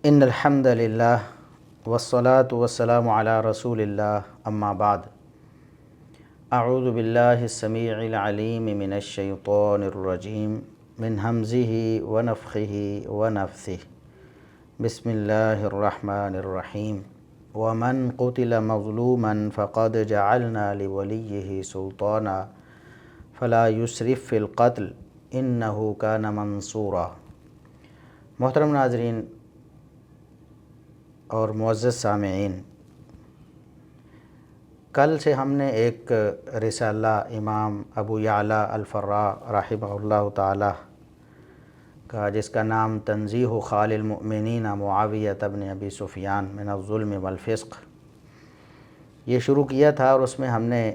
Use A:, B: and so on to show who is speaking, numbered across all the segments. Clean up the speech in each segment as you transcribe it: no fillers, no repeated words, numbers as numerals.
A: ان الحمد للہ والصلاة والسلام علی رسول اللہ اما بعد اعوذ باللہ السمیع العلیم من الشیطان الرجیم من ہمزہ ونفخہ ونفثہ بسم اللہ الرحمن الرحیم ومن قتل مظلوما فقد جعلنا لولیہ سلطانا فلا یسرف فی القتل انہ کان منصورا۔ محترم ناظرین اور معزز سامعین، کل سے ہم نے ایک رسالہ امام ابو یعلا الفراء رحمہ اللہ تعالی کا، جس کا نام تنزیہ خال المؤمنین معاویہ بن ابی سفیان من الظلم والفسق، یہ شروع کیا تھا، اور اس میں ہم نے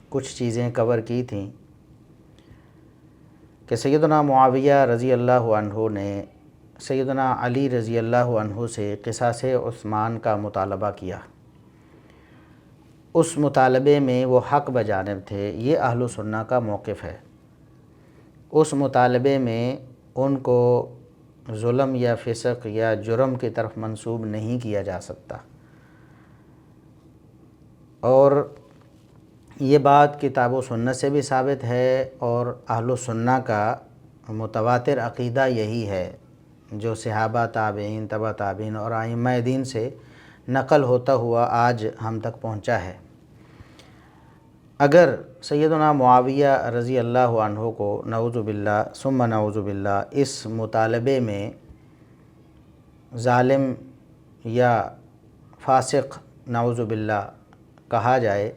A: کچھ چیزیں کور کی تھیں کہ سیدنا معاویہ رضی اللہ عنہ نے سیدنا علی رضی اللہ عنہ سے قصاص عثمان کا مطالبہ کیا۔ اس مطالبے میں وہ حق بجانب تھے، یہ اہل سنہ کا موقف ہے۔ اس مطالبے میں ان کو ظلم یا فسق یا جرم کی طرف منسوب نہیں کیا جا سکتا، اور یہ بات کتاب و سنت سے بھی ثابت ہے، اور اہل سنہ کا متواتر عقیدہ یہی ہے جو صحابہ، تابعین، تبع تابعین اور ائمہ دین سے نقل ہوتا ہوا آج ہم تک پہنچا ہے۔ اگر سیدنا معاویہ رضی اللہ عنہ کو نعوذ باللہ ثم نعوذ باللہ اس مطالبے میں ظالم یا فاسق نعوذ باللہ کہا جائے،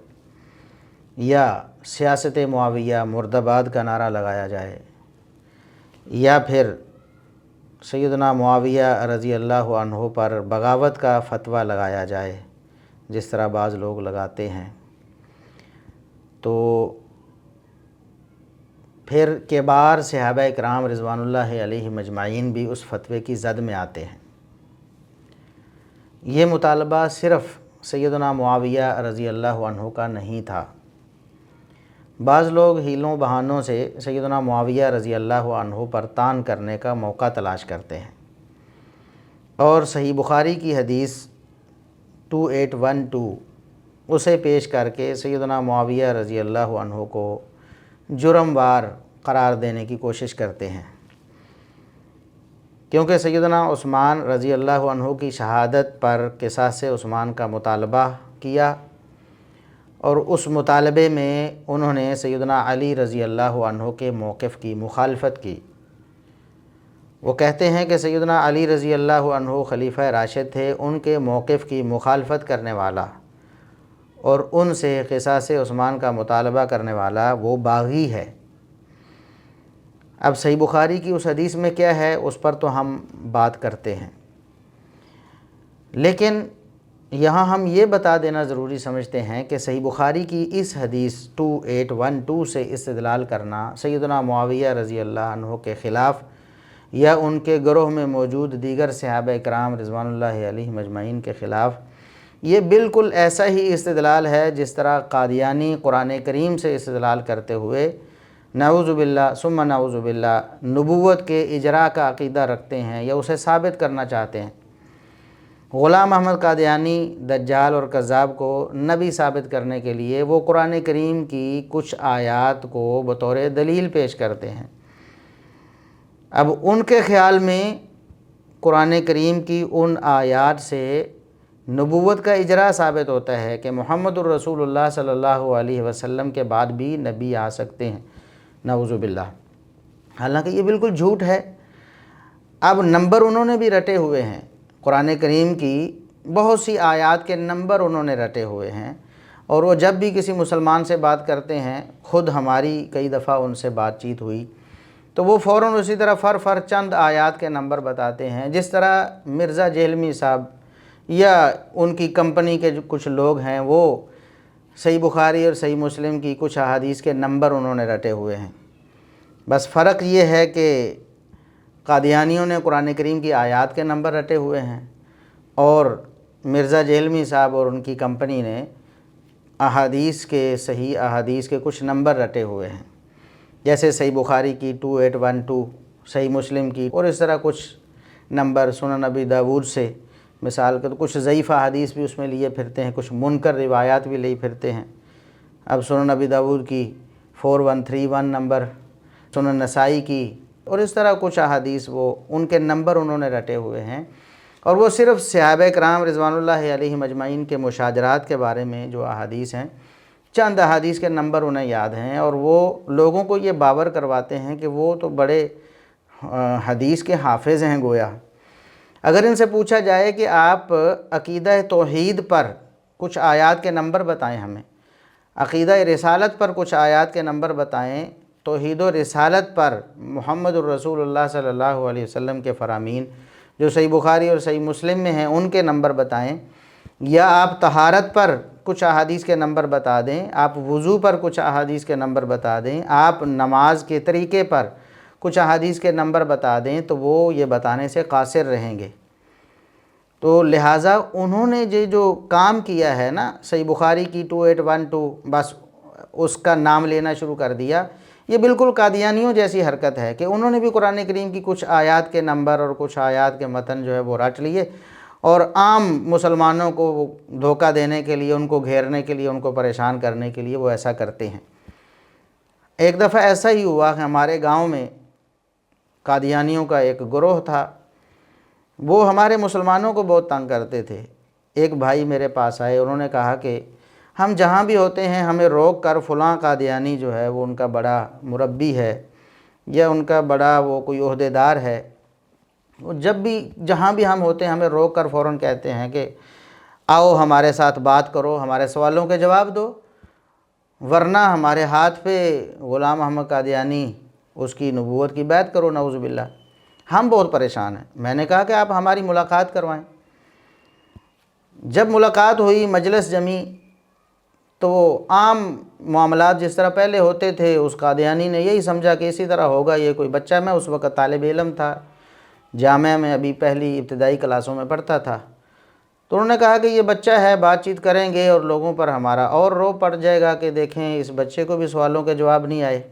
A: یا سیاست معاویہ مرد آباد کا نعرہ لگایا جائے، یا پھر سیدنا معاویہ رضی اللہ عنہ پر بغاوت کا فتویٰ لگایا جائے، جس طرح بعض لوگ لگاتے ہیں، تو پھر کبار صحابہ اکرام رضوان اللہ علیہ مجمعین بھی اس فتوے کی زد میں آتے ہیں۔ یہ مطالبہ صرف سیدنا معاویہ رضی اللہ عنہ کا نہیں تھا۔ بعض لوگ حیلوں بہانوں سے سیدنا معاویہ رضی اللہ عنہ پر طعن کرنے کا موقع تلاش کرتے ہیں، اور صحیح بخاری کی حدیث 2812 اسے پیش کر کے سیدنا معاویہ رضی اللہ عنہ کو جرم وار قرار دینے کی کوشش کرتے ہیں، کیونکہ سیدنا عثمان رضی اللہ عنہ کی شہادت پر قصاص عثمان کا مطالبہ کیا، اور اس مطالبے میں انہوں نے سیدنا علی رضی اللہ عنہ کے موقف کی مخالفت کی۔ وہ کہتے ہیں کہ سیدنا علی رضی اللہ عنہ خلیفہ راشد تھے، ان کے موقف کی مخالفت کرنے والا اور ان سے قصاص عثمان کا مطالبہ کرنے والا وہ باغی ہے۔ اب صحیح بخاری کی اس حدیث میں کیا ہے، اس پر تو ہم بات کرتے ہیں، لیکن یہاں ہم یہ بتا دینا ضروری سمجھتے ہیں کہ صحیح بخاری کی اس حدیث 2812 سے استدلال کرنا سیدنا معاویہ رضی اللہ عنہ کے خلاف یا ان کے گروہ میں موجود دیگر صحابہ اکرام رضوان اللہ علیہ مجمعین کے خلاف، یہ بالکل ایسا ہی استدلال ہے جس طرح قادیانی قرآن کریم سے استدلال کرتے ہوئے نعوذ باللہ ثم نعوذ باللہ نبوت کے اجراء کا عقیدہ رکھتے ہیں یا اسے ثابت کرنا چاہتے ہیں۔ غلام احمد قادیانی دجال اور کذاب کو نبی ثابت کرنے کے لیے وہ قرآن کریم کی کچھ آیات کو بطور دلیل پیش کرتے ہیں۔ اب ان کے خیال میں قرآن کریم کی ان آیات سے نبوت کا اجراء ثابت ہوتا ہے کہ محمد الرسول اللہ صلی اللہ علیہ وسلم کے بعد بھی نبی آ سکتے ہیں، نعوذ باللہ، حالانکہ یہ بالکل جھوٹ ہے۔ اب نمبر انہوں نے بھی رٹے ہوئے ہیں، قرآن کریم کی بہت سی آیات کے نمبر انہوں نے رٹے ہوئے ہیں، اور وہ جب بھی کسی مسلمان سے بات کرتے ہیں، خود ہماری کئی دفعہ ان سے بات چیت ہوئی، تو وہ فوراً اسی طرح فر چند آیات کے نمبر بتاتے ہیں، جس طرح مرزا جہلمی صاحب یا ان کی کمپنی کے جو کچھ لوگ ہیں، وہ صحیح بخاری اور صحیح مسلم کی کچھ احادیث کے نمبر انہوں نے رٹے ہوئے ہیں۔ بس فرق یہ ہے کہ قادیانیوں نے قرآن کریم کی آیات کے نمبر رٹے ہوئے ہیں، اور مرزا جہلمی صاحب اور ان کی کمپنی نے احادیث کے صحیح احادیث کے کچھ نمبر رٹے ہوئے ہیں، جیسے صحیح بخاری کی 2812، صحیح مسلم کی، اور اس طرح کچھ نمبر سنن ابی داود سے مثال کے، تو کچھ ضعیف حدیث بھی اس میں لیے پھرتے ہیں، کچھ منکر روایات بھی لیے پھرتے ہیں۔ اب سنن ابی داود کی 4131 نمبر، سنن نسائی کی، اور اس طرح کچھ احادیث وہ ان کے نمبر انہوں نے رٹے ہوئے ہیں، اور وہ صرف صحابہ کرام رضوان اللہ علیہم اجمعین کے مشاجرات کے بارے میں جو احادیث ہیں، چند احادیث کے نمبر انہیں یاد ہیں، اور وہ لوگوں کو یہ باور کرواتے ہیں کہ وہ تو بڑے حدیث کے حافظ ہیں گویا۔ اگر ان سے پوچھا جائے کہ آپ عقیدہ توحید پر کچھ آیات کے نمبر بتائیں، ہمیں عقیدہ رسالت پر کچھ آیات کے نمبر بتائیں، توحید و رسالت پر محمد الرسول اللہ صلی اللہ علیہ وسلم کے فرامین جو صحیح بخاری اور صحیح مسلم میں ہیں ان کے نمبر بتائیں، یا آپ طہارت پر کچھ احادیث کے نمبر بتا دیں، آپ وضو پر کچھ احادیث کے نمبر بتا دیں، آپ نماز کے طریقے پر کچھ احادیث کے نمبر بتا دیں، تو وہ یہ بتانے سے قاصر رہیں گے۔ تو لہٰذا انہوں نے جو کام کیا ہے نا، صحیح بخاری کی 2812 بس اس کا نام لینا شروع کر دیا، یہ بالکل قادیانیوں جیسی حرکت ہے کہ انہوں نے بھی قرآن کریم کی کچھ آیات کے نمبر اور کچھ آیات کے متن جو ہے وہ رٹ لیے، اور عام مسلمانوں کو دھوکہ دینے کے لیے، ان کو گھیرنے کے لیے، ان کو پریشان کرنے کے لیے وہ ایسا کرتے ہیں۔ ایک دفعہ ایسا ہی ہوا کہ ہمارے گاؤں میں قادیانیوں کا ایک گروہ تھا، وہ ہمارے مسلمانوں کو بہت تنگ کرتے تھے۔ ایک بھائی میرے پاس آئے، انہوں نے کہا کہ ہم جہاں بھی ہوتے ہیں ہمیں روک کر فلاں قادیانی جو ہے وہ ان کا بڑا مربی ہے یا ان کا بڑا وہ کوئی عہدیدار ہے، وہ جب بھی جہاں بھی ہم ہوتے ہیں ہمیں روک کر فوراً کہتے ہیں کہ آؤ ہمارے ساتھ بات کرو، ہمارے سوالوں کے جواب دو، ورنہ ہمارے ہاتھ پہ غلام احمد قادیانی اس کی نبوت کی بیعت کرو، نعوذ باللہ۔ ہم بہت پریشان ہیں۔ میں نے کہا کہ آپ ہماری ملاقات کروائیں۔ جب ملاقات ہوئی، مجلس جمی، تو عام معاملات جس طرح پہلے ہوتے تھے، اس قادیانی نے یہی سمجھا کہ اسی طرح ہوگا، یہ کوئی بچہ، میں اس وقت طالب علم تھا، جامعہ میں ابھی پہلی ابتدائی کلاسوں میں پڑھتا تھا، تو انہوں نے کہا کہ یہ بچہ ہے، بات چیت کریں گے اور لوگوں پر ہمارا اور رو پڑ جائے گا کہ دیکھیں اس بچے کو بھی سوالوں کے جواب نہیں آئے۔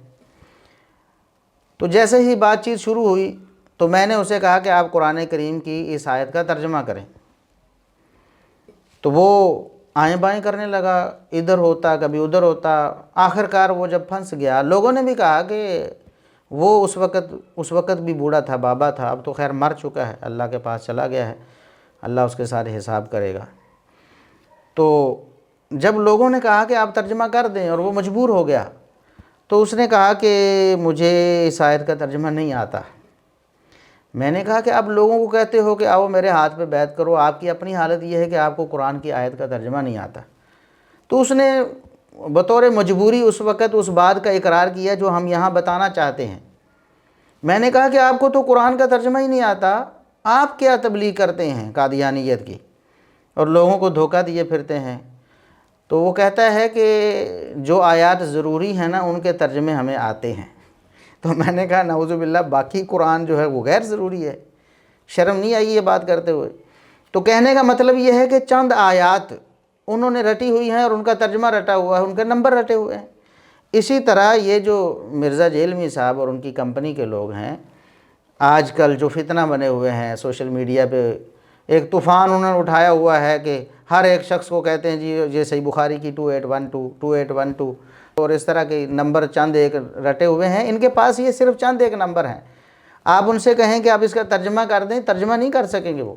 A: تو جیسے ہی بات چیت شروع ہوئی تو میں نے اسے کہا کہ آپ قرآن کریم کی اس آیت کا ترجمہ کریں۔ تو وہ آئیں بائیں کرنے لگا، ادھر ہوتا کبھی ادھر ہوتا، آخر کار وہ جب پھنس گیا، لوگوں نے بھی کہا کہ وہ اس وقت بھی بوڑھا تھا، بابا تھا، اب تو خیر مر چکا ہے، اللہ کے پاس چلا گیا ہے، اللہ اس کے سارے حساب کرے گا۔ تو جب لوگوں نے کہا کہ آپ ترجمہ کر دیں اور وہ مجبور ہو گیا، تو اس نے کہا کہ مجھے اس آیت کا ترجمہ نہیں آتا۔ میں نے کہا کہ آپ لوگوں کو کہتے ہو کہ آؤ میرے ہاتھ پہ بیعت کرو، آپ کی اپنی حالت یہ ہے کہ آپ کو قرآن کی آیت کا ترجمہ نہیں آتا۔ تو اس نے بطور مجبوری اس وقت اس بات کا اقرار کیا جو ہم یہاں بتانا چاہتے ہیں۔ میں نے کہا کہ آپ کو تو قرآن کا ترجمہ ہی نہیں آتا، آپ کیا تبلیغ کرتے ہیں قادیانیت کی اور لوگوں کو دھوکہ دیے پھرتے ہیں؟ تو وہ کہتا ہے کہ جو آیات ضروری ہیں نا ان کے ترجمے ہمیں آتے ہیں۔ تو میں نے کہا نعوذ باللہ، باقی قرآن جو ہے وہ غیر ضروری ہے؟ شرم نہیں آئی یہ بات کرتے ہوئے؟ تو کہنے کا مطلب یہ ہے کہ چند آیات انہوں نے رٹی ہوئی ہیں اور ان کا ترجمہ رٹا ہوا ہے، ان کے نمبر رٹے ہوئے ہیں۔ اسی طرح یہ جو مرزا جیلمی صاحب اور ان کی کمپنی کے لوگ ہیں، آج کل جو فتنہ بنے ہوئے ہیں سوشل میڈیا پہ، ایک طوفان انہوں نے اٹھایا ہوا ہے کہ ہر ایک شخص کو کہتے ہیں جی یہ صحیح بخاری کی 2812 اور اس طرح کے نمبر چند ایک رٹے ہوئے ہیں۔ ان کے پاس یہ صرف چند ایک نمبر ہیں، آپ ان سے کہیں کہ آپ اس کا ترجمہ کر دیں، ترجمہ نہیں کر سکیں گے وہ۔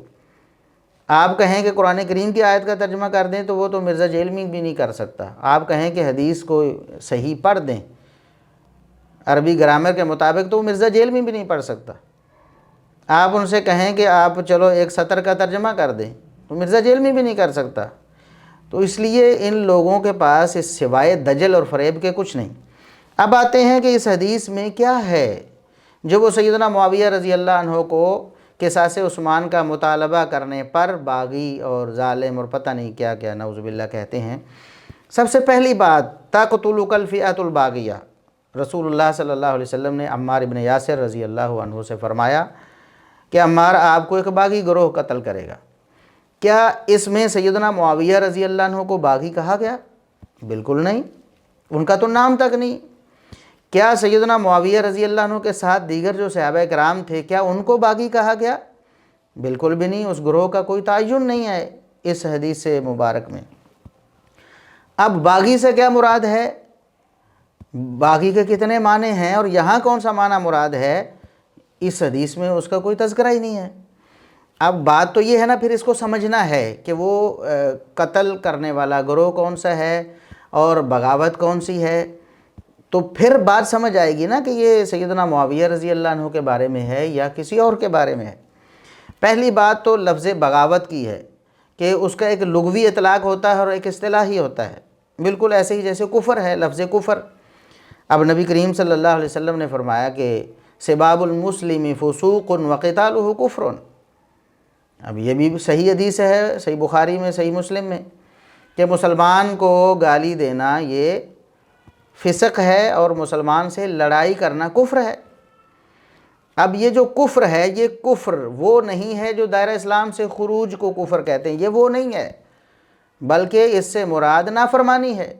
A: آپ کہیں کہ قرآن کریم کی آیت کا ترجمہ کر دیں تو وہ تو مرزا جیلمی بھی نہیں کر سکتا۔ آپ کہیں کہ حدیث کو صحیح پڑھ دیں عربی گرامر کے مطابق تو وہ مرزا جیلمی بھی نہیں پڑھ سکتا۔ آپ ان سے کہیں کہ آپ چلو ایک سطر کا ترجمہ کر دیں تو مرزا جیلمی بھی نہیں کر سکتا۔ تو اس لیے ان لوگوں کے پاس اس سوائے دجل اور فریب کے کچھ نہیں۔ اب آتے ہیں کہ اس حدیث میں کیا ہے جو وہ سیدنا معاویہ رضی اللہ عنہ کو قصاص عثمان کا مطالبہ کرنے پر باغی اور ظالم اور پتہ نہیں کیا کیا نعوذ باللہ کہتے ہیں۔ سب سے پہلی بات، تقتلک الفئۃ الباغیہ، رسول اللہ صلی اللہ علیہ وسلم نے عمار ابن یاسر رضی اللہ عنہ سے فرمایا کہ عمار آپ کو ایک باغی گروہ قتل کرے گا۔ کیا اس میں سیدنا معاویہ رضی اللہ عنہ کو باغی کہا گیا؟ بالکل نہیں، ان کا تو نام تک نہیں۔ کیا سیدنا معاویہ رضی اللہ عنہ کے ساتھ دیگر جو صحابہ کرام تھے کیا ان کو باغی کہا گیا؟ بالکل بھی نہیں، اس گروہ کا کوئی تعین نہیں ہے اس حدیث مبارک میں۔ اب باغی سے کیا مراد ہے، باغی کے کتنے معنی ہیں اور یہاں کون سا معنی مراد ہے، اس حدیث میں اس کا کوئی تذکرہ ہی نہیں ہے۔ اب بات تو یہ ہے نا، پھر اس کو سمجھنا ہے کہ وہ قتل کرنے والا گروہ کون سا ہے اور بغاوت کون سی ہے، تو پھر بات سمجھ آئے گی نا کہ یہ سیدنا معاویہ رضی اللہ عنہ کے بارے میں ہے یا کسی اور کے بارے میں ہے۔ پہلی بات تو لفظ بغاوت کی ہے کہ اس کا ایک لغوی اطلاق ہوتا ہے اور ایک اصطلاحی ہوتا ہے، بالکل ایسے ہی جیسے کفر ہے، لفظ کفر۔ اب نبی کریم صلی اللہ علیہ وسلم نے فرمایا کہ سباب المسلم فسوق وقتالہ کفر، اب یہ بھی صحیح حدیث ہے، صحیح بخاری میں، صحیح مسلم میں، کہ مسلمان کو گالی دینا یہ فسق ہے اور مسلمان سے لڑائی کرنا کفر ہے۔ اب یہ جو کفر ہے، یہ کفر وہ نہیں ہے جو دائرہ اسلام سے خروج کو کفر کہتے ہیں، یہ وہ نہیں ہے، بلکہ اس سے مراد نافرمانی ہے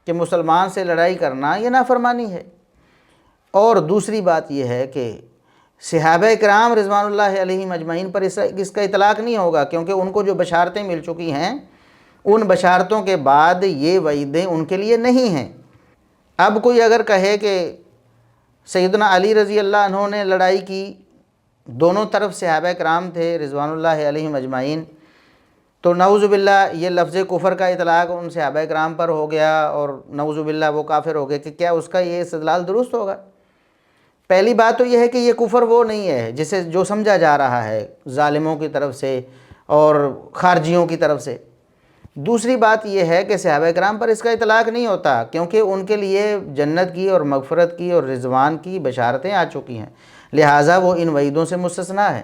A: کہ مسلمان سے لڑائی کرنا یہ نافرمانی ہے۔ اور دوسری بات یہ ہے کہ صحابہ کرام رضوان اللہ علیہم اجمعین پر اس کا اطلاق نہیں ہوگا، کیونکہ ان کو جو بشارتیں مل چکی ہیں ان بشارتوں کے بعد یہ وعیدیں ان کے لیے نہیں ہیں۔ اب کوئی اگر کہے کہ سیدنا علی رضی اللہ عنہ نے لڑائی کی، دونوں طرف صحابہ کرام تھے رضوان اللہ علیہم اجمعین، تو نعوذ باللہ یہ لفظ کفر کا اطلاق ان صحابہ کرام پر ہو گیا اور نعوذ باللہ وہ کافر ہو گئے، کہ کیا اس کا یہ استدلال درست ہوگا؟ پہلی بات تو یہ ہے کہ یہ کفر وہ نہیں ہے جسے جو سمجھا جا رہا ہے ظالموں کی طرف سے اور خارجیوں کی طرف سے۔ دوسری بات یہ ہے کہ صحابہ کرام پر اس کا اطلاق نہیں ہوتا، کیونکہ ان کے لیے جنت کی اور مغفرت کی اور رضوان کی بشارتیں آ چکی ہیں، لہٰذا وہ ان وعیدوں سے مستثنیٰ ہیں۔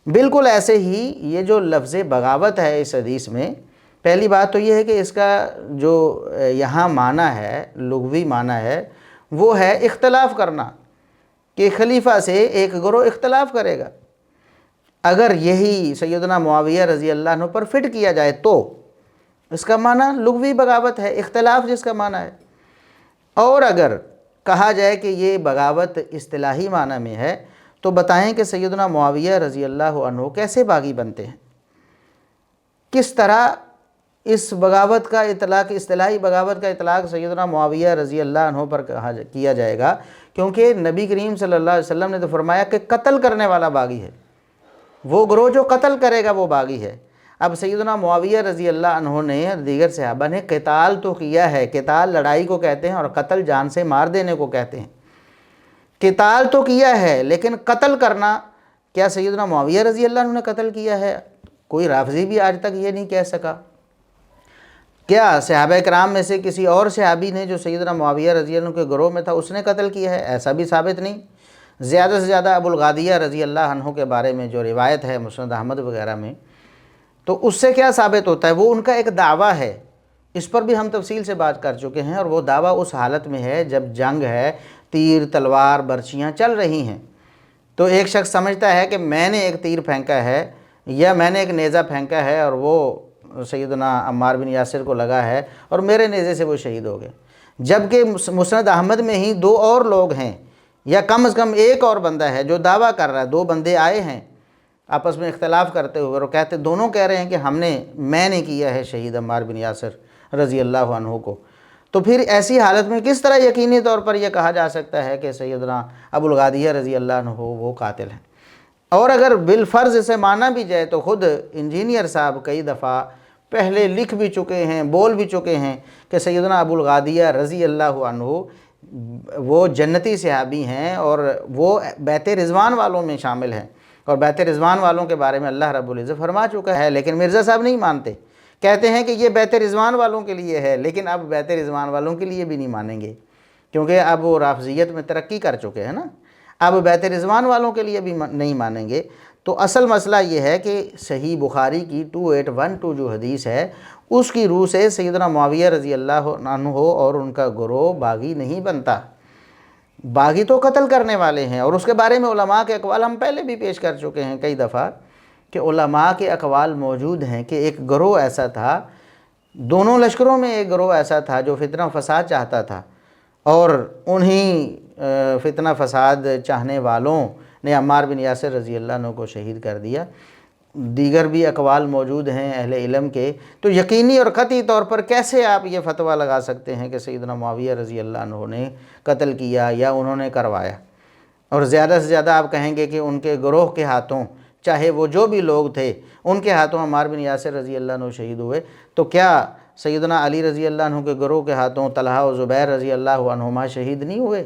A: بالکل ایسے ہی یہ جو لفظ بغاوت ہے اس حدیث میں، پہلی بات تو یہ ہے کہ اس کا جو یہاں معنی ہے، لغوی معنی ہے، وہ ہے اختلاف کرنا، کہ خلیفہ سے ایک گروہ اختلاف کرے گا۔ اگر یہی سیدنا معاویہ رضی اللہ عنہ پر فٹ کیا جائے تو اس کا معنی لغوی بغاوت ہے، اختلاف جس کا معنی ہے۔ اور اگر کہا جائے کہ یہ بغاوت اصطلاحی معنی میں ہے، تو بتائیں کہ سیدنا معاویہ رضی اللہ عنہ کیسے باغی بنتے ہیں، کس طرح اس بغاوت کا اطلاق، اصطلاحی بغاوت کا اطلاق سیدنا معاویہ رضی اللہ عنہ پر کیا جائے گا، کیونکہ نبی کریم صلی اللہ علیہ وسلم نے تو فرمایا کہ قتل کرنے والا باغی ہے، وہ گروہ جو قتل کرے گا وہ باغی ہے۔ اب سیدنا معاویہ رضی اللہ عنہ نے، دیگر صحابہ نے قتال تو کیا ہے، قتال لڑائی کو کہتے ہیں اور قتل جان سے مار دینے کو کہتے ہیں، قتال تو کیا ہے، لیکن قتل کرنا، کیا سیدنا معاویہ رضی اللہ عنہ نے قتل کیا ہے؟ کوئی رافضی بھی آج تک یہ نہیں کہہ سکا۔ کیا صحابہ کرام میں سے کسی اور صحابی نے جو سیدنا معاویہ رضی اللہ عنہ کے گروہ میں تھا اس نے قتل کیا ہے؟ ایسا بھی ثابت نہیں۔ زیادہ سے زیادہ ابو الغادیہ رضی اللہ عنہ کے بارے میں جو روایت ہے مسند احمد وغیرہ میں، تو اس سے کیا ثابت ہوتا ہے؟ وہ ان کا ایک دعویٰ ہے، اس پر بھی ہم تفصیل سے بات کر چکے ہیں، اور وہ دعویٰ اس حالت میں ہے جب جنگ ہے، تیر تلوار برچیاں چل رہی ہیں، تو ایک شخص سمجھتا ہے کہ میں نے ایک تیر پھینکا ہے یا میں نے ایک نیزہ پھینکا ہے اور وہ سیدنا عمار بن یاسر کو لگا ہے اور میرے نیزے سے وہ شہید ہو گئے، جبکہ مسند احمد میں ہی دو اور لوگ ہیں یا کم از کم ایک اور بندہ ہے جو دعویٰ کر رہا ہے، دو بندے آئے ہیں آپس میں اختلاف کرتے ہوئے اور کہتے، دونوں کہہ رہے ہیں کہ میں نے کیا ہے شہید عمار بن یاسر رضی اللہ عنہ کو۔ تو پھر ایسی حالت میں کس طرح یقینی طور پر یہ کہا جا سکتا ہے کہ سیدنا ابو الغادیہ رضی اللہ عنہ وہ قاتل ہیں؟ اور اگر بالفرض اسے مانا بھی جائے تو خود انجینئر صاحب کئی دفعہ پہلے لکھ بھی چکے ہیں، بول بھی چکے ہیں کہ سیدنا ابو الغادیہ رضی اللہ عنہ وہ جنتی صحابی ہیں اور وہ بیت رضوان والوں میں شامل ہیں، اور بیت رضوان والوں کے بارے میں اللہ رب العزت فرما چکا ہے، لیکن مرزا صاحب نہیں مانتے، کہتے ہیں کہ یہ بیت رضوان والوں کے لیے ہے، لیکن اب بیت رضوان والوں کے لیے بھی نہیں مانیں گے، کیونکہ اب وہ رافضیت میں ترقی کر چکے ہیں نا، اب بیت رضوان والوں کے لیے بھی نہیں مانیں گے۔ تو اصل مسئلہ یہ ہے کہ صحیح بخاری کی 2812 جو حدیث ہے اس کی روح سے سیدنا معاویہ رضی اللہ عنہ اور ان کا گروہ باغی نہیں بنتا، باغی تو قتل کرنے والے ہیں، اور اس کے بارے میں علماء کے اقوال ہم پہلے بھی پیش کر چکے ہیں کئی دفعہ کہ علماء کے اقوال موجود ہیں کہ ایک گروہ ایسا تھا، دونوں لشکروں میں ایک گروہ ایسا تھا جو فتنہ فساد چاہتا تھا، اور انہی فتنہ فساد چاہنے والوں نے عمار بن یاسر رضی اللہ عنہ کو شہید کر دیا۔ دیگر بھی اقوال موجود ہیں اہل علم کے، تو یقینی اور قطعی طور پر کیسے آپ یہ فتویٰ لگا سکتے ہیں کہ سیدنا معاویہ رضی اللہ عنہ نے قتل کیا یا انہوں نے کروایا؟ اور زیادہ سے زیادہ آپ کہیں گے کہ ان کے گروہ کے ہاتھوں، چاہے وہ جو بھی لوگ تھے ان کے ہاتھوں عمار بن یاسر رضی اللہ عنہ شہید ہوئے، تو کیا سیدنا علی رضی اللہ عنہ کے گروہ کے ہاتھوں طلحہ و زبیر رضی اللہ عنہما شہید نہیں ہوئے؟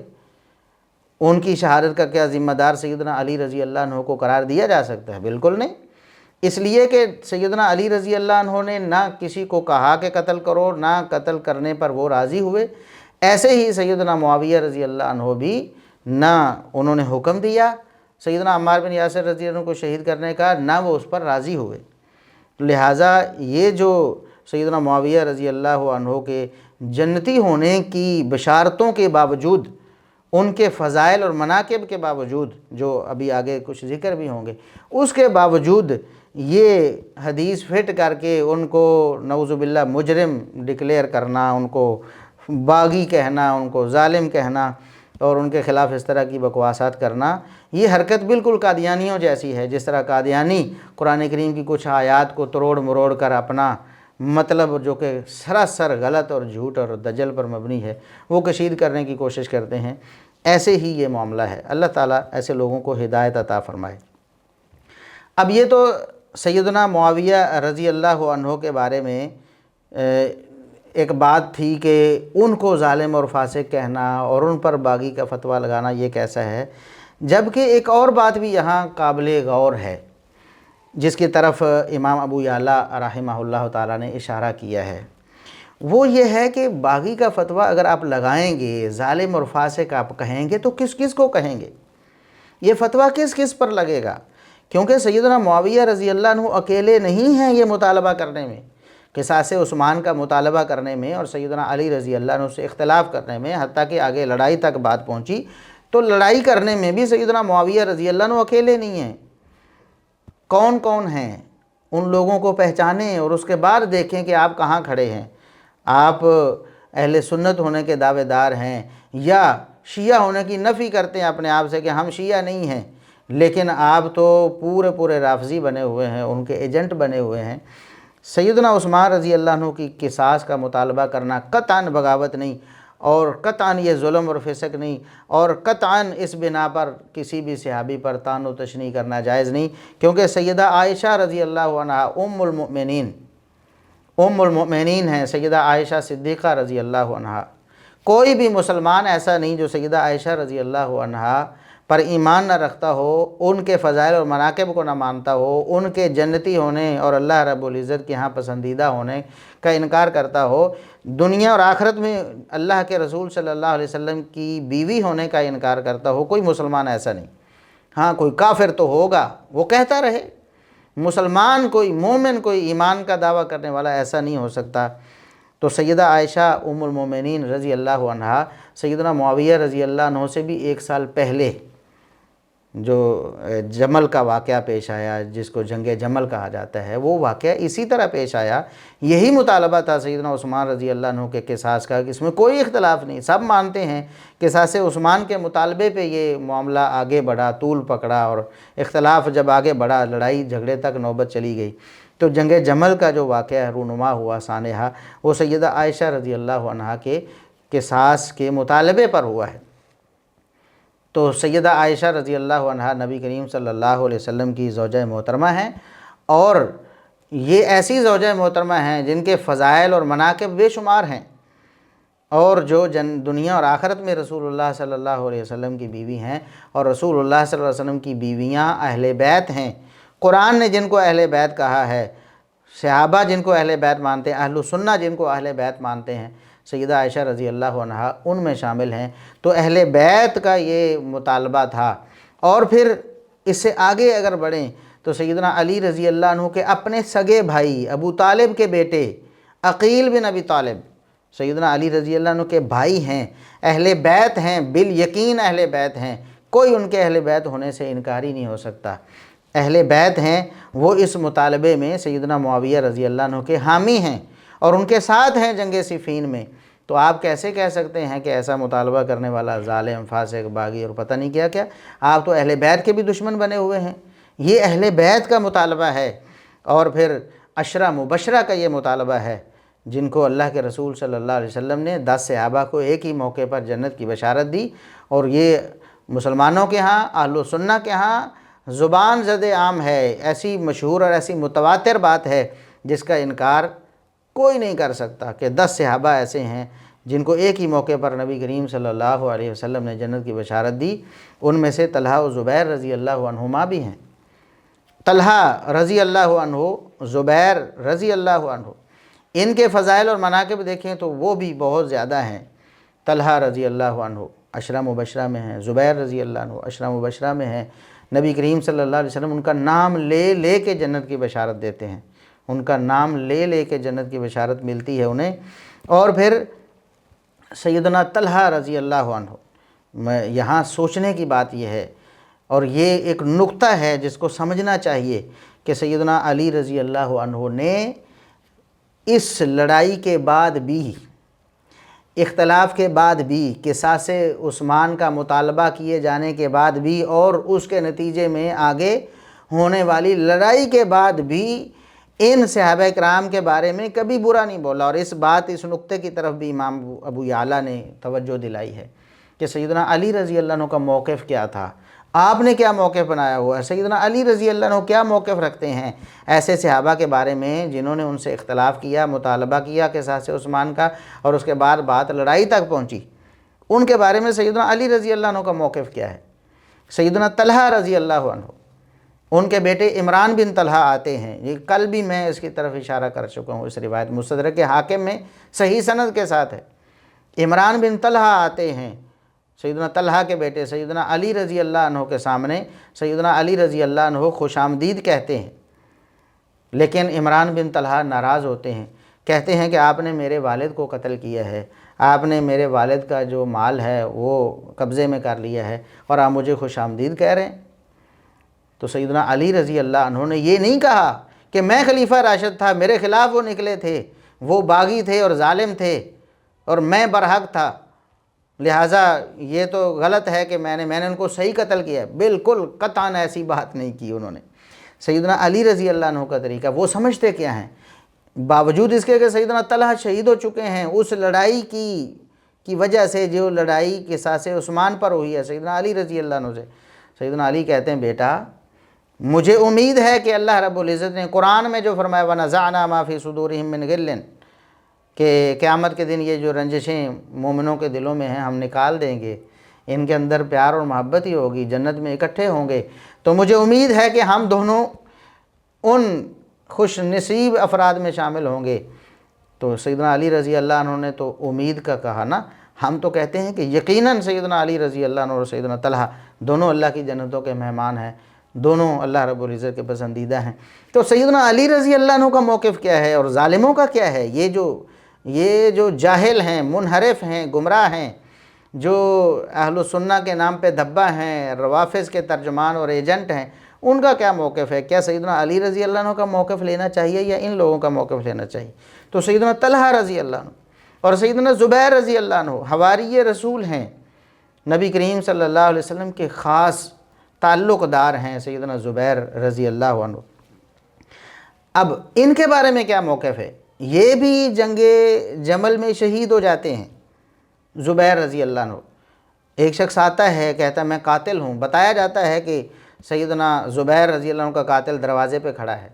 A: ان کی شہادت کا کیا ذمہ دار سیدنا علی رضی اللہ عنہ کو قرار دیا جا سکتا ہے؟ بالکل نہیں، اس لیے کہ سیدنا علی رضی اللہ عنہ نے نہ کسی کو کہا کہ قتل کرو، نہ قتل کرنے پر وہ راضی ہوئے، ایسے ہی سیدنا معاویہ رضی اللہ عنہ بھی نہ انہوں نے حکم دیا سیدنا عمار بن یاسر رضی اللہ عنہ کو شہید کرنے کا، نہ وہ اس پر راضی ہوئے۔ لہٰذا یہ جو سیدنا معاویہ رضی اللہ عنہ کے جنتی ہونے کی بشارتوں کے باوجود، ان کے فضائل اور مناقب کے باوجود، جو ابھی آگے کچھ ذکر بھی ہوں گے، اس کے باوجود یہ حدیث فٹ کر کے ان کو نعوذ باللہ مجرم ڈکلیئر کرنا، ان کو باغی کہنا، ان کو ظالم کہنا اور ان کے خلاف اس طرح کی بکواسات کرنا، یہ حرکت بالکل قادیانیوں جیسی ہے۔ جس طرح قادیانی قرآن کریم کی کچھ آیات کو تروڑ مروڑ کر اپنا مطلب جو کہ سراسر غلط اور جھوٹ اور دجل پر مبنی ہے وہ کشید کرنے کی کوشش کرتے ہیں، ایسے ہی یہ معاملہ ہے۔ اللہ تعالیٰ ایسے لوگوں کو ہدایت عطا فرمائے۔ اب یہ تو سیدنا معاویہ رضی اللہ عنہ کے بارے میں ایک بات تھی کہ ان کو ظالم اور فاسق کہنا اور ان پر باغی کا فتویٰ لگانا یہ کیسا ہے، جبکہ ایک اور بات بھی یہاں قابل غور ہے جس کی طرف امام ابو یعلیٰ رحمہ اللہ تعالیٰ نے اشارہ کیا ہے۔ وہ یہ ہے کہ باغی کا فتویٰ اگر آپ لگائیں گے، ظالم اور فاسق آپ کہیں گے، تو کس کس کو کہیں گے؟ یہ فتویٰ کس کس پر لگے گا؟ کیونکہ سیدنا معاویہ رضی اللہ عنہ اکیلے نہیں ہیں یہ مطالبہ کرنے میں، قصاص عثمان کا مطالبہ کرنے میں اور سیدنا علی رضی اللہ عنہ سے اختلاف کرنے میں، حتیٰ کہ آگے لڑائی تک بات پہنچی، تو لڑائی کرنے میں بھی سیدنا معاویہ رضی اللہ عنہ اکیلے نہیں ہیں۔ کون کون ہیں؟ ان لوگوں کو پہچانیں اور اس کے بعد دیکھیں کہ آپ کہاں کھڑے ہیں۔ آپ اہل سنت ہونے کے دعوے دار ہیں یا شیعہ ہونے کی نفی کرتے ہیں اپنے آپ سے کہ ہم شیعہ نہیں ہیں، لیکن آپ تو پورے رافضی بنے ہوئے ہیں، ان کے ایجنٹ بنے ہوئے ہیں۔ سیدنا عثمان رضی اللہ عنہ کی قصاص کا مطالبہ کرنا قطعاً بغاوت نہیں، اور قطعاً یہ ظلم اور فسق نہیں، اور قطعاً اس بنا پر کسی بھی صحابی پر طعن و تشنیع کرنا جائز نہیں، کیونکہ سیدہ عائشہ رضی اللہ عنہا ام المؤمنین ہیں، سیدہ عائشہ صدیقہ رضی اللہ عنہا۔ کوئی بھی مسلمان ایسا نہیں جو سیدہ عائشہ رضی اللہ عنہا پر ایمان نہ رکھتا ہو، ان کے فضائل اور مناقب کو نہ مانتا ہو، ان کے جنتی ہونے اور اللہ رب العزت کے ہاں پسندیدہ ہونے کا انکار کرتا ہو، دنیا اور آخرت میں اللہ کے رسول صلی اللہ علیہ وسلم کی بیوی ہونے کا انکار کرتا ہو، کوئی مسلمان ایسا نہیں۔ ہاں کوئی کافر تو ہوگا، وہ کہتا رہے، مسلمان کوئی مومن کوئی ایمان کا دعویٰ کرنے والا ایسا نہیں ہو سکتا۔ تو سیدہ عائشہ ام المومنین رضی اللہ عنہا سیدنا معاویہ رضی اللہ عنہ سے بھی 1 سال پہلے جو جمل کا واقعہ پیش آیا، جس کو جنگ جمل کہا جاتا ہے، وہ واقعہ اسی طرح پیش آیا۔ یہی مطالبہ تھا سیدنا عثمان رضی اللہ عنہ کے قصاص کا، اس میں کوئی اختلاف نہیں، سب مانتے ہیں۔ قصاص عثمان کے مطالبے پہ یہ معاملہ آگے بڑھا، طول پکڑا، اور اختلاف جب آگے بڑھا، لڑائی جھگڑے تک نوبت چلی گئی، تو جنگ جمل کا جو واقعہ رونما ہوا سانحہ، وہ سیدہ عائشہ رضی اللہ عنہا کے قصاص کے مطالبے پر ہوا ہے۔ تو سیدہ عائشہ رضی اللہ عنہا نبی کریم صلی اللہ علیہ وسلم کی زوجہ محترمہ ہیں، اور یہ ایسی زوجہ محترمہ ہیں جن کے فضائل اور مناقب بے شمار ہیں، اور جو دنیا اور آخرت میں رسول اللہ صلی اللہ علیہ وسلم کی بیوی ہیں، اور رسول اللہ صلی اللہ علیہ وسلم کی بیویاں اہل بیت ہیں۔ قرآن نے جن کو اہل بیت کہا ہے، صحابہ جن کو اہل بیت مانتے ہیں، اہل سنہ جن کو اہل بیت مانتے ہیں، سیدہ عائشہ رضی اللہ عنہا ان میں شامل ہیں۔ تو اہل بیت کا یہ مطالبہ تھا۔ اور پھر اس سے آگے اگر بڑھیں تو سیدنا علی رضی اللہ عنہ کے اپنے سگے بھائی ابو طالب کے بیٹے عقیل بن ابی طالب، سیدنا علی رضی اللہ عنہ کے بھائی ہیں، اہل بیت ہیں، بالیقین اہل بیت ہیں، کوئی ان کے اہل بیت ہونے سے انکاری نہیں ہو سکتا، اہل بیت ہیں۔ وہ اس مطالبے میں سیدنا معاویہ رضی اللہ عنہ کے حامی ہیں اور ان کے ساتھ ہیں جنگ صفین میں۔ تو آپ کیسے کہہ سکتے ہیں کہ ایسا مطالبہ کرنے والا ظالم، فاسق، باغی اور پتہ نہیں کیا کیا؟ آپ تو اہل بیت کے بھی دشمن بنے ہوئے ہیں۔ یہ اہل بیت کا مطالبہ ہے، اور پھر عشرہ مبشرہ کا یہ مطالبہ ہے، جن کو اللہ کے رسول صلی اللہ علیہ وسلم نے 10 صحابہ کو ایک ہی موقع پر جنت کی بشارت دی، اور یہ مسلمانوں کے ہاں، اہل سنہ کے ہاں زبان زد عام ہے، ایسی مشہور اور ایسی متواتر بات ہے جس کا انکار کوئی نہیں کر سکتا کہ 10 صحابہ ایسے ہیں جن کو ایک ہی موقع پر نبی کریم صلی اللہ علیہ وسلم نے جنت کی بشارت دی۔ ان میں سے طلحہ و زبیر رضی اللہ عنہما بھی ہیں۔ طلحہ رضی اللہ عنہ، زبیر رضی اللہ عنہ، ان کے فضائل اور مناقب دیکھیں تو وہ بھی بہت زیادہ ہیں۔ طلحہ رضی اللہ عنہ عشرہ مبشرہ میں ہیں، زبیر رضی اللہ عنہ عشرہ مبشرہ میں ہیں۔ نبی کریم صلی اللہ علیہ وسلم ان کا نام لے لے کے جنت کی بشارت دیتے ہیں، ان کا نام لے لے کے جنت کی بشارت ملتی ہے انہیں۔ اور پھر سیدنا طلحہ رضی اللہ عنہ، یہاں سوچنے کی بات یہ ہے، اور یہ ایک نقطہ ہے جس کو سمجھنا چاہیے کہ سیدنا علی رضی اللہ عنہ نے اس لڑائی کے بعد بھی، اختلاف کے بعد بھی، قصاص عثمان کا مطالبہ کیے جانے کے بعد بھی، اور اس کے نتیجے میں آگے ہونے والی لڑائی کے بعد بھی ان صحابہ کرام کے بارے میں کبھی برا نہیں بولا۔ اور اس نقطے کی طرف بھی امام ابو یعلا نے توجہ دلائی ہے کہ سیدنا علی رضی اللہ عنہ کا موقف کیا تھا، آپ نے کیا موقف بنایا ہوا ہے، سیدنا علی رضی اللہ عنہ کیا موقف رکھتے ہیں ایسے صحابہ کے بارے میں جنہوں نے ان سے اختلاف کیا، مطالبہ کیا قصاص عثمان کا، اور اس کے بعد بات لڑائی تک پہنچی۔ ان کے بارے میں سیدنا علی رضی اللہ عنہ کا موقف کیا ہے۔ سیدنا طلحہ رضی اللہ عنہ، ان کے بیٹے عمران بن طلحہ آتے ہیں، یہ کل بھی میں اس کی طرف اشارہ کر چکا ہوں، اس روایت مستدرک حاکم میں صحیح سند کے ساتھ ہے۔ عمران بن طلحہ آتے ہیں، سیدنا طلحہ کے بیٹے سیدنا علی رضی اللہ عنہ کے سامنے سیدنا علی رضی اللہ عنہ خوش آمدید کہتے ہیں، لیکن عمران بن طلحہ ناراض ہوتے ہیں، کہتے ہیں کہ آپ نے میرے والد کو قتل کیا ہے، آپ نے میرے والد کا جو مال ہے وہ قبضے میں کر لیا ہے، اور آپ مجھے خوش آمدید کہہ رہے ہیں۔ تو سیدنا علی رضی اللہ عنہ نے یہ نہیں کہا کہ میں خلیفہ راشد تھا، میرے خلاف وہ نکلے تھے، وہ باغی تھے اور ظالم تھے اور میں برحق تھا، لہٰذا یہ تو غلط ہے کہ میں نے ان کو صحیح قتل کیا ہے۔ بالکل قطعاً ایسی بات نہیں کی انہوں نے۔ سیدنا علی رضی اللہ عنہ کا طریقہ، وہ سمجھتے کیا ہیں، باوجود اس کے کہ سیدنا طلحہ شہید ہو چکے ہیں اس لڑائی کی وجہ سے، جو لڑائی قصاص عثمان پر ہوئی ہے سیدنا علی رضی اللہ عنہ سے، سیدنا علی کہتے ہیں بیٹا مجھے امید ہے کہ اللہ رب العزت نے قرآن میں جو فرمایا وَنَزَعْنَا مَا فِي صُدُورِهِم مِّن غِلٍّ، کہ قیامت کے دن یہ جو رنجشیں مومنوں کے دلوں میں ہیں ہم نکال دیں گے، ان کے اندر پیار اور محبت ہی ہوگی، جنت میں اکٹھے ہوں گے، تو مجھے امید ہے کہ ہم دونوں ان خوش نصیب افراد میں شامل ہوں گے۔ تو سیدنا علی رضی اللہ عنہ نے تو امید کا کہا نا، ہم تو کہتے ہیں کہ یقیناً سیدنا علی رضی اللہ عنہ اور سیدنا طلحہ دونوں اللہ کی جنتوں کے مہمان ہیں، دونوں اللہ رب العزت کے پسندیدہ ہیں۔ تو سیدنا علی رضی اللہ عنہ کا موقف کیا ہے اور ظالموں کا کیا ہے؟ یہ جو جاہل ہیں، منحرف ہیں، گمراہ ہیں، جو اہل سنہ کے نام پہ دھبا ہیں، روافظ کے ترجمان اور ایجنٹ ہیں، ان کا کیا موقف ہے؟ کیا سیدنا علی رضی اللہ عنہ کا موقف لینا چاہیے یا ان لوگوں کا موقف لینا چاہیے؟ تو سیدنا طلحہ رضی اللہ عنہ اور سیدنا زبیر رضی اللہ عنہ حواری رسول ہیں، نبی کریم صلی اللہ علیہ وسلم کے خاص تعلق دار ہیں سیدنا زبیر رضی اللہ عنہ۔ اب ان کے بارے میں کیا موقف ہے؟ یہ بھی جنگ جمل میں شہید ہو جاتے ہیں زبیر رضی اللہ عنہ۔ ایک شخص آتا ہے کہتا ہے میں قاتل ہوں، بتایا جاتا ہے کہ سیدنا زبیر رضی اللہ عنہ کا قاتل دروازے پہ کھڑا ہے۔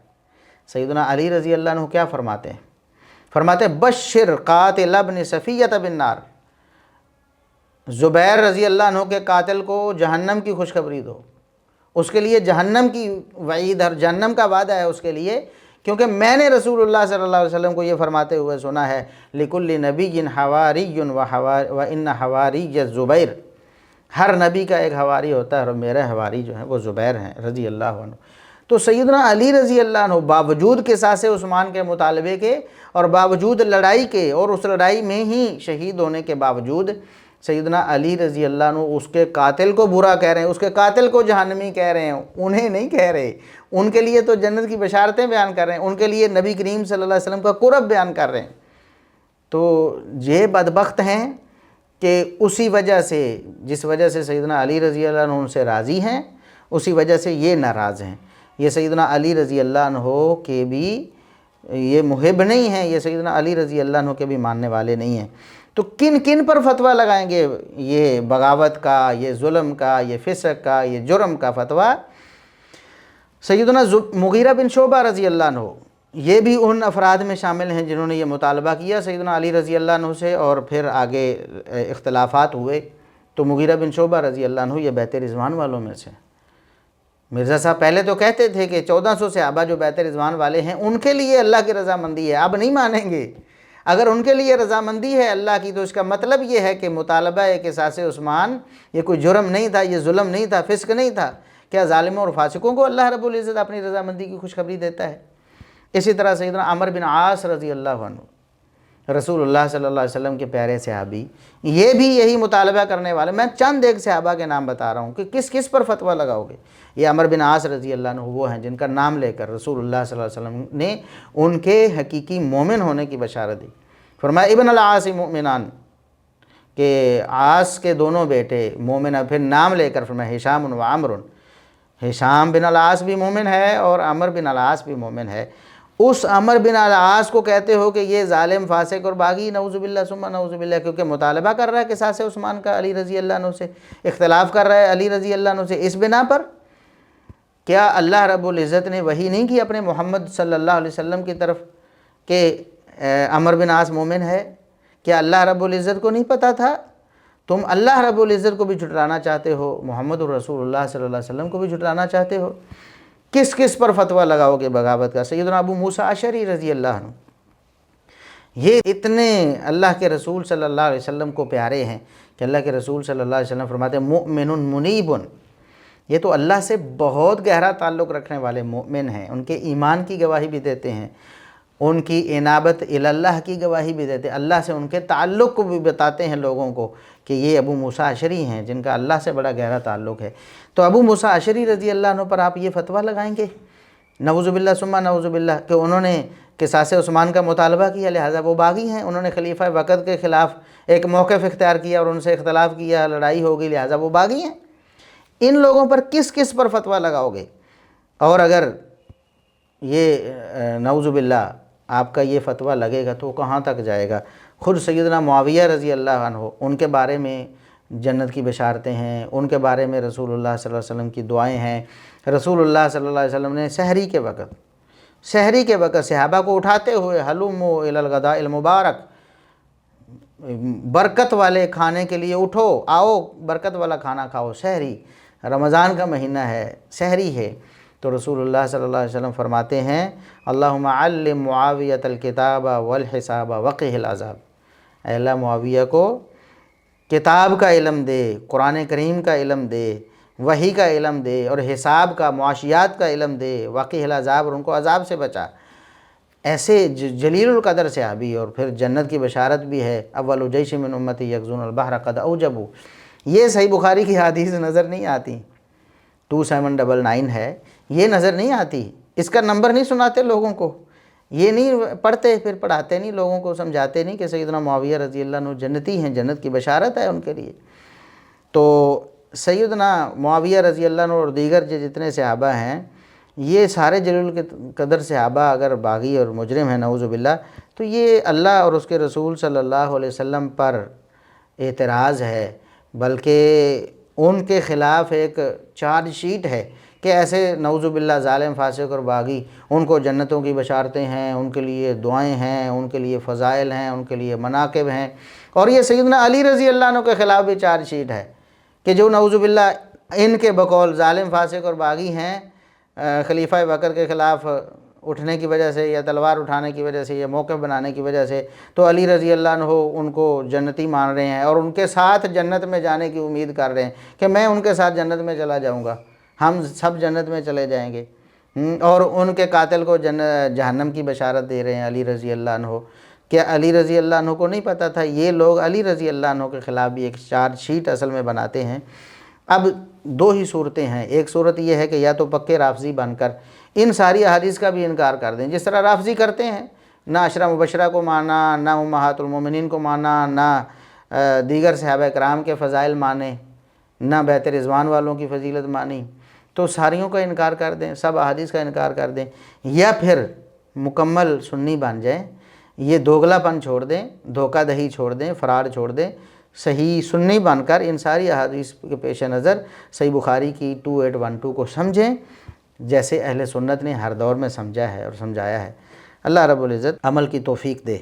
A: سیدنا علی رضی اللہ عنہ کیا فرماتے ہیں؟ فرماتے ہیں بشر قاتل ابن صفیہ بالنار، زبیر رضی اللہ عنہ کے قاتل کو جہنم کی خوشخبری دو، اس کے لیے جہنم کی وعید اور جہنم کا وعدہ ہے اس کے لیے، کیونکہ میں نے رسول اللہ صلی اللہ علیہ وسلم کو یہ فرماتے ہوئے سنا ہے لِكُلِّ نَبِيٍّ حَوَارِيٌّ وَإِنَّ حَوَارِيَّ الزُّبَيْرُ، ہر نبی کا ایک حواری ہوتا ہے اور میرے حواری جو ہیں وہ زبیر ہیں رضی اللہ عنہ۔ تو سیدنا علی رضی اللہ عنہ باوجود قصاص عثمان کے مطالبے کے اور باوجود لڑائی کے اور اس لڑائی میں ہی شہید ہونے کے باوجود سیدنا علی رضی اللہ عنہ اس کے قاتل کو برا کہہ رہے ہیں، اس کے قاتل کو جہنمی کہہ رہے ہیں، انہیں نہیں کہہ رہے، ان کے لیے تو جنت کی بشارتیں بیان کر رہے ہیں، ان کے لیے نبی کریم صلی اللہ علیہ وسلم کا قرب بیان کر رہے ہیں۔ تو یہ بدبخت ہیں کہ اسی وجہ سے، جس وجہ سے سیدنا علی رضی اللہ عنہ ان سے راضی ہیں، اسی وجہ سے یہ ناراض ہیں۔ یہ سیدنا علی رضی اللہ عنہ کے بھی یہ محب نہیں ہیں، یہ سیدنا علی رضی اللہ عنہ کے بھی ماننے والے نہیں ہیں۔ تو کن کن پر فتویٰ لگائیں گے؟ یہ بغاوت کا، یہ ظلم کا، یہ فسق کا، یہ جرم کا فتویٰ سیدنا مغیرہ بن شعبہ رضی اللہ عنہ یہ بھی ان افراد میں شامل ہیں جنہوں نے یہ مطالبہ کیا سیدنا علی رضی اللہ عنہ سے، اور پھر آگے اختلافات ہوئے تو مغیرہ بن شعبہ رضی اللہ عنہ یہ بیعت رضوان والوں میں سے۔ مرزا صاحب پہلے تو کہتے تھے کہ 1400 صحابہ جو بیعت رضوان والے ہیں ان کے لیے اللہ کی رضامندی ہے، اب نہیں مانیں گے۔ اگر ان کے لیے رضامندی ہے اللہ کی تو اس کا مطلب یہ ہے کہ مطالبہ قصاص عثمان یہ کوئی جرم نہیں تھا، یہ ظلم نہیں تھا، فسق نہیں تھا۔ کیا ظالموں اور فاسقوں کو اللہ رب العزت اپنی رضامندی کی خوشخبری دیتا ہے؟ اسی طرح سیدنا عمرو بن عاص رضی اللہ عنہ رسول اللہ صلی اللہ علیہ وسلم کے پیارے صحابی، یہ بھی یہی مطالبہ کرنے والے۔ میں چند ایک صحابہ کے نام بتا رہا ہوں کہ کس کس پر فتویٰ لگاؤ گے۔ یہ عمرو بن عاص رضی اللہ عنہ وہ ہیں جن کا نام لے کر رسول اللہ صلی اللہ علیہ وسلم نے ان کے حقیقی مومن ہونے کی بشارت دی۔ فرمایا ابن العاص مؤمنان، کہ عاص کے دونوں بیٹے مومن، پھر نام لے کر فرمایا ہشام و عمر، ہشام بن العاص بھی مومن ہے اور عمر بن العاص بھی مومن ہے۔ اس عمر بن العاص کو کہتے ہو کہ یہ ظالم فاسق اور باغی، نعوذ باللہ ثم نعوذ باللہ، کیونکہ مطالبہ کر رہا ہے قصاص عثمان کا علی رضی اللہ عنہ سے، اختلاف کر رہا ہے علی رضی اللہ عنہ سے، اس بنا پر کیا اللہ رب العزت نے وحی نہیں کی اپنے محمد صلی اللہ علیہ وسلم کی طرف کہ عمر بن عاص مومن ہے؟ کیا اللہ رب العزت کو نہیں پتہ تھا؟ تم اللہ رب العزت کو بھی جھٹلانا چاہتے ہو، محمد الرسول اللہ صلی اللہ علیہ وسلم کو بھی جھٹلانا چاہتے ہو۔ کس کس پر فتویٰ لگاؤ گے بغاوت کا؟ سیدنا ابو موسیٰ اشعری رضی اللہ عنہ یہ اتنے اللہ کے رسول صلی اللہ علیہ وسلم کو پیارے ہیں کہ اللہ کے رسول صلی اللہ علیہ وسلم فرماتے ہیں مؤمن منیب، یہ تو اللہ سے بہت گہرا تعلق رکھنے والے مومن ہیں، ان کے ایمان کی گواہی بھی دیتے ہیں، ان کی انابت اللہ کی گواہی بھی دیتے ہیں، اللہ سے ان کے تعلق کو بھی بتاتے ہیں لوگوں کو کہ یہ ابو موسیٰ اشعری ہیں جن کا اللہ سے بڑا گہرا تعلق ہے۔ تو ابو موسیٰ اشعری رضی اللہ عنہ پر آپ یہ فتویٰ لگائیں گے نعوذ باللہ ثم نعوذ باللہ کہ انہوں نے قصاص عثمان کا مطالبہ کیا لہٰذا وہ باغی ہیں، انہوں نے خلیفہ وقت کے خلاف ایک موقف اختیار کیا اور ان سے اختلاف کیا، لڑائی ہو گئی لہٰذا وہ باغی ہیں۔ ان لوگوں پر کس کس پر فتویٰ لگاؤ گے؟ اور اگر یہ نعوذ باللہ آپ کا یہ فتویٰ لگے گا تو کہاں تک جائے گا؟ خود سیدنا معاویہ رضی اللہ عنہ ان کے بارے میں جنت کی بشارتیں ہیں، ان کے بارے میں رسول اللہ صلی اللہ علیہ وسلم کی دعائیں ہیں۔ رسول اللہ صلی اللہ علیہ وسلم نے سحری کے وقت صحابہ کو اٹھاتے ہوئے حلوموا الی الغداء المبارک، برکت والے کھانے کے لیے اٹھو، آؤ برکت والا کھانا کھاؤ، سحری، رمضان کا مہینہ ہے، سحری ہے۔ تو رسول اللہ صلی اللہ علیہ وسلم فرماتے ہیں اللہم علم معاویۃ الکتاب والحساب وقہ العذاب، اے اللہ معاویہ کو کتاب کا علم دے، قرآن کریم کا علم دے، وحی کا علم دے اور حساب کا، معاشیات کا علم دے، وقہ العذاب اور ان کو عذاب سے بچا۔ ایسے جلیل القدر صحابی، اور پھر جنت کی بشارت بھی ہے اول جیش من امتی یغزون البحر قد اوجبوا۔ یہ صحیح بخاری کی حدیث نظر نہیں آتی، 2799 ہے، یہ نظر نہیں آتی، اس کا نمبر نہیں سناتے لوگوں کو، یہ نہیں پڑھتے، پھر پڑھاتے نہیں لوگوں کو، سمجھاتے نہیں کہ سیدنا معاویہ رضی اللہ عنہ جنتی ہیں، جنت کی بشارت ہے ان کے لیے۔ تو سیدنا معاویہ رضی اللہ عنہ اور دیگر جتنے صحابہ ہیں یہ سارے جلیل القدر صحابہ اگر باغی اور مجرم ہیں نعوذ باللہ تو یہ اللہ اور اس کے رسول صلی اللہ علیہ وسلم پر اعتراض ہے، بلکہ ان کے خلاف ایک چارج شیٹ ہے کہ ایسے نعوذ باللہ ظالم فاسق اور باغی ان کو جنتوں کی بشارتیں ہیں، ان کے لیے دعائیں ہیں، ان کے لیے فضائل ہیں، ان کے لیے مناقب ہیں، اور یہ سیدنا علی رضی اللہ عنہ کے خلاف بھی چارج شیٹ ہے کہ جو نعوذ باللہ ان کے بقول ظالم فاسق اور باغی ہیں، خلیفہ وقت کے خلاف اٹھنے کی وجہ سے یا تلوار اٹھانے کی وجہ سے یا موقف بنانے کی وجہ سے، تو علی رضی اللہ عنہ ان کو جنتی مان رہے ہیں اور ان کے ساتھ جنت میں جانے کی امید کر رہے ہیں کہ میں ان کے ساتھ جنت میں چلا جاؤں گا، ہم سب جنت میں چلے جائیں گے، اور ان کے قاتل کو جہنم کی بشارت دے رہے ہیں علی رضی اللہ عنہ۔ کیا علی رضی اللہ عنہ کو نہیں پتہ تھا؟ یہ لوگ علی رضی اللہ عنہ کے خلاف بھی ایک چارج شیٹ اصل میں بناتے ہیں۔ اب دو ہی صورتیں ہیں، ایک صورت یہ ہے کہ یا تو پکے رافضی بن کر ان ساری احادیث کا بھی انکار کر دیں، جس طرح رافضی کرتے ہیں نہ عشرہ مبشرہ کو مانا، نہ امہات المومنین کو مانا، نہ دیگر صحابہ کرام کے فضائل مانے، نہ بیت رضوان والوں کی فضیلت مانی، تو ساریوں کا انکار کر دیں، سب احادیث کا انکار کر دیں، یا پھر مکمل سنی بن جائیں، یہ دوگلا پن چھوڑ دیں، دھوکہ دہی چھوڑ دیں، فراڈ چھوڑ دیں، صحیح سنی بن کر ان ساری احادیث کے پیش نظر صحیح بخاری کی 2812 کو سمجھیں جیسے اہل سنت نے ہر دور میں سمجھا ہے اور سمجھایا ہے۔ اللہ رب العزت عمل کی توفیق دے۔